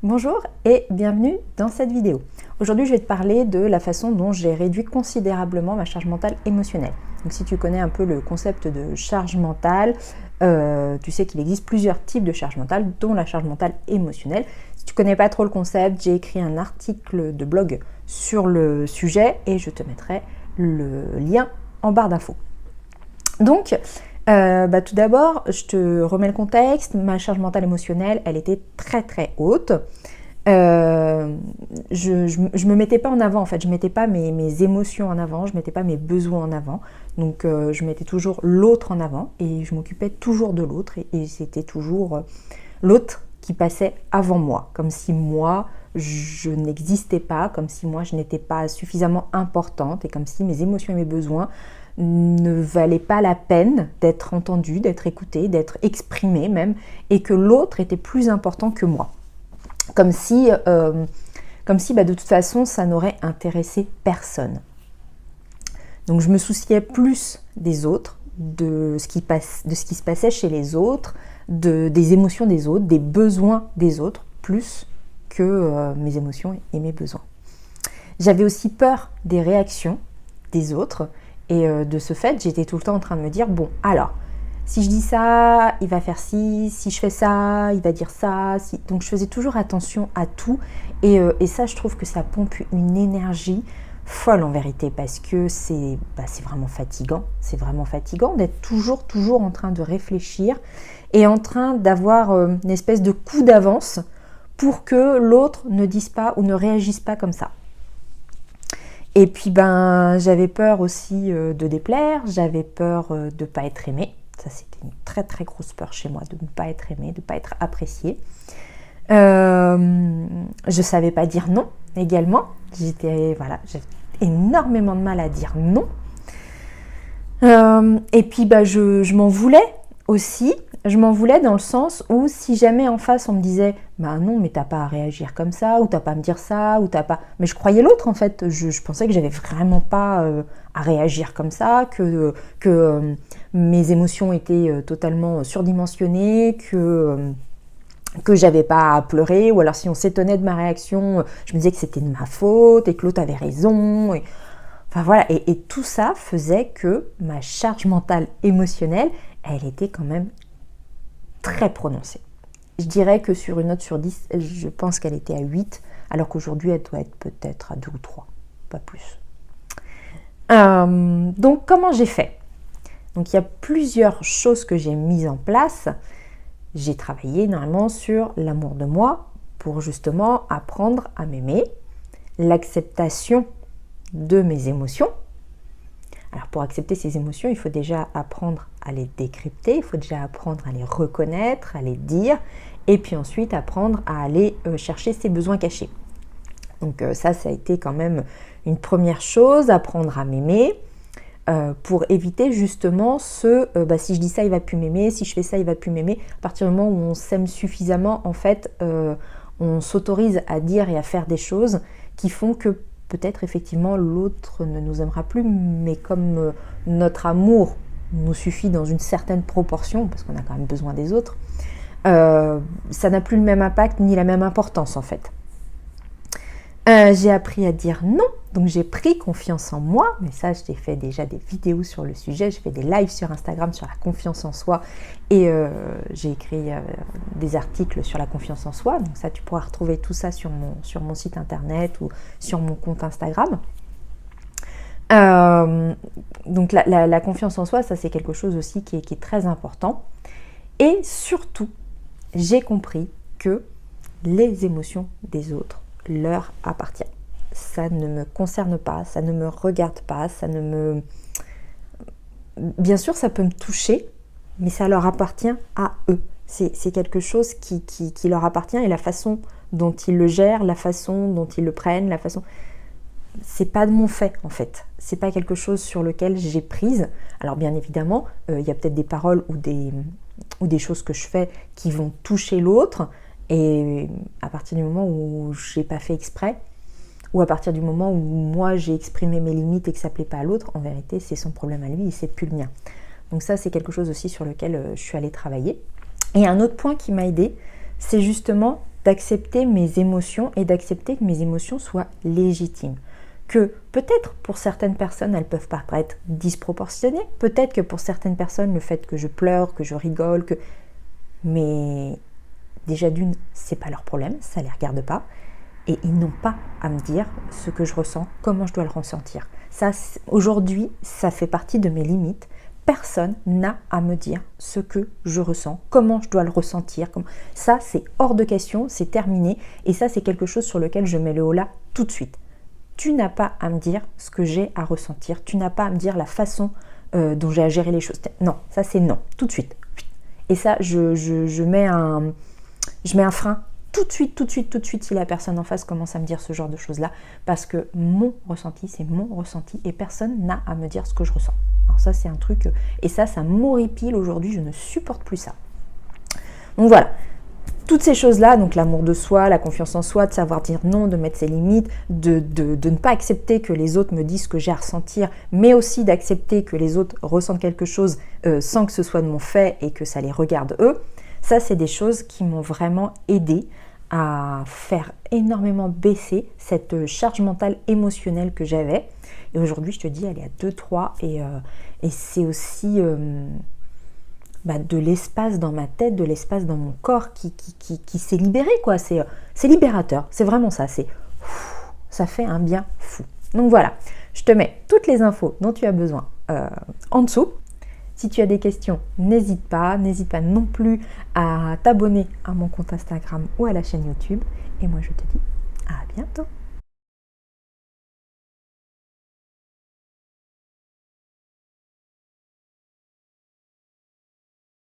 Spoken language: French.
Bonjour et bienvenue dans cette vidéo. Aujourd'hui, je vais te parler de la façon dont j'ai réduit considérablement ma charge mentale émotionnelle. Donc, si tu connais un peu le concept de charge mentale, tu sais qu'il existe plusieurs types de charge mentale, dont la charge mentale émotionnelle. Si tu ne connais pas trop le concept, j'ai écrit un article de blog sur le sujet et je te mettrai le lien en barre d'infos. Donc, tout d'abord, je te remets le contexte. Ma charge mentale émotionnelle, elle était très très haute. Je me mettais pas en avant, en fait. Je mettais pas mes émotions en avant, je mettais pas mes besoins en avant. Donc, je mettais toujours l'autre en avant et je m'occupais toujours de l'autre. Et c'était toujours l'autre qui passait avant moi, comme si moi, je n'existais pas, comme si moi, je n'étais pas suffisamment importante et comme si mes émotions et mes besoins ne valaient pas la peine d'être entendus, d'être écoutés, d'être exprimés même, et que l'autre était plus important que moi. Comme si de toute façon, ça n'aurait intéressé personne. Donc je me souciais plus des autres, de ce qui se passait chez les autres, des émotions des autres, des besoins des autres, plus que mes émotions et mes besoins. J'avais aussi peur des réactions des autres, et de ce fait, j'étais tout le temps en train de me dire, bon, alors, si je dis ça, il va faire ci, si je fais ça, il va dire ça. Donc je faisais toujours attention à tout, et ça, je trouve que ça pompe une énergie folle en vérité, parce que c'est vraiment fatigant. C'est vraiment fatigant d'être toujours en train de réfléchir et en train d'avoir une espèce de coup d'avance pour que l'autre ne dise pas ou ne réagisse pas comme ça. Et puis j'avais peur aussi de déplaire, j'avais peur de ne pas être aimée. Ça, c'était une très très grosse peur chez moi, de ne pas être aimée, de ne pas être appréciée. Je ne savais pas dire non également. J'avais énormément de mal à dire non. Et puis je m'en voulais aussi. Je m'en voulais dans le sens où si jamais en face on me disait non mais t'as pas à réagir comme ça, ou t'as pas à me dire ça, ou t'as pas... Mais je croyais l'autre en fait, je pensais que j'avais vraiment pas à réagir comme ça, que mes émotions étaient totalement surdimensionnées, que j'avais pas à pleurer, ou alors si on s'étonnait de ma réaction, je me disais que c'était de ma faute et que l'autre avait raison. Et tout ça faisait que ma charge mentale émotionnelle, elle était quand même très prononcée. Je dirais que sur une note sur 10, je pense qu'elle était à 8, alors qu'aujourd'hui, elle doit être peut-être à 2 ou 3, pas plus. Donc, comment j'ai fait ? Donc, il y a plusieurs choses que j'ai mises en place. J'ai travaillé énormément sur l'amour de moi pour justement apprendre à m'aimer, l'acceptation de mes émotions. Alors pour accepter ces émotions, il faut déjà apprendre à les décrypter, il faut déjà apprendre à les reconnaître, à les dire, et puis ensuite apprendre à aller chercher ses besoins cachés. Donc ça a été quand même une première chose, apprendre à m'aimer, pour éviter justement si je dis ça, il va plus m'aimer, si je fais ça, il va plus m'aimer. À partir du moment où on s'aime suffisamment, en fait, on s'autorise à dire et à faire des choses qui font que peut-être effectivement l'autre ne nous aimera plus, mais comme notre amour nous suffit dans une certaine proportion, parce qu'on a quand même besoin des autres, ça n'a plus le même impact ni la même importance en fait. J'ai appris à dire non, donc j'ai pris confiance en moi, mais ça je t'ai fait déjà des vidéos sur le sujet, j'ai fait des lives sur Instagram sur la confiance en soi, et j'ai écrit des articles sur la confiance en soi, donc ça tu pourras retrouver tout ça sur mon site internet ou sur mon compte Instagram. Donc la confiance en soi, ça c'est quelque chose aussi qui est très important, et surtout j'ai compris que les émotions des autres leur appartient. Ça ne me concerne pas, ça ne me regarde pas, Bien sûr, ça peut me toucher, mais ça leur appartient à eux. C'est quelque chose qui leur appartient, et la façon dont ils le gèrent, la façon dont ils le prennent, c'est pas de mon fait en fait. C'est pas quelque chose sur lequel j'ai prise. Alors bien évidemment, il y a peut-être des paroles ou des choses que je fais qui vont toucher l'autre, et à partir du moment où j'ai pas fait exprès, ou à partir du moment où moi j'ai exprimé mes limites et que ça plaît pas à l'autre, en vérité c'est son problème à lui et c'est plus le mien. Donc ça c'est quelque chose aussi sur lequel je suis allée travailler. Et un autre point qui m'a aidée, c'est justement d'accepter mes émotions et d'accepter que mes émotions soient légitimes. Que peut-être pour certaines personnes, elles peuvent paraître disproportionnées, peut-être que pour certaines personnes, le fait que je pleure, que je rigole, mais déjà d'une, c'est pas leur problème, ça les regarde pas, et ils n'ont pas à me dire ce que je ressens, comment je dois le ressentir. Ça, aujourd'hui, ça fait partie de mes limites. Personne n'a à me dire ce que je ressens, comment je dois le ressentir. Ça, c'est hors de question, c'est terminé, et ça, c'est quelque chose sur lequel je mets le holà tout de suite. Tu n'as pas à me dire ce que j'ai à ressentir, tu n'as pas à me dire la façon dont j'ai à gérer les choses. Non, ça c'est non, tout de suite. Et ça, je mets un frein tout de suite si la personne en face commence à me dire ce genre de choses-là, parce que mon ressenti, c'est mon ressenti et personne n'a à me dire ce que je ressens. Alors ça, c'est un truc, et ça m'horripile aujourd'hui, je ne supporte plus ça. Donc voilà. Toutes ces choses-là, donc l'amour de soi, la confiance en soi, de savoir dire non, de mettre ses limites, de ne pas accepter que les autres me disent ce que j'ai à ressentir, mais aussi d'accepter que les autres ressentent quelque chose sans que ce soit de mon fait et que ça les regarde eux, ça c'est des choses qui m'ont vraiment aidé à faire énormément baisser cette charge mentale émotionnelle que j'avais. Et aujourd'hui, je te dis, elle est à 2-3 et c'est aussi... de l'espace dans ma tête, de l'espace dans mon corps qui s'est libéré, quoi. C'est libérateur, c'est vraiment ça, ça fait un bien fou. Donc voilà, je te mets toutes les infos dont tu as besoin en dessous. Si tu as des questions, n'hésite pas non plus à t'abonner à mon compte Instagram ou à la chaîne YouTube. Et moi je te dis à bientôt.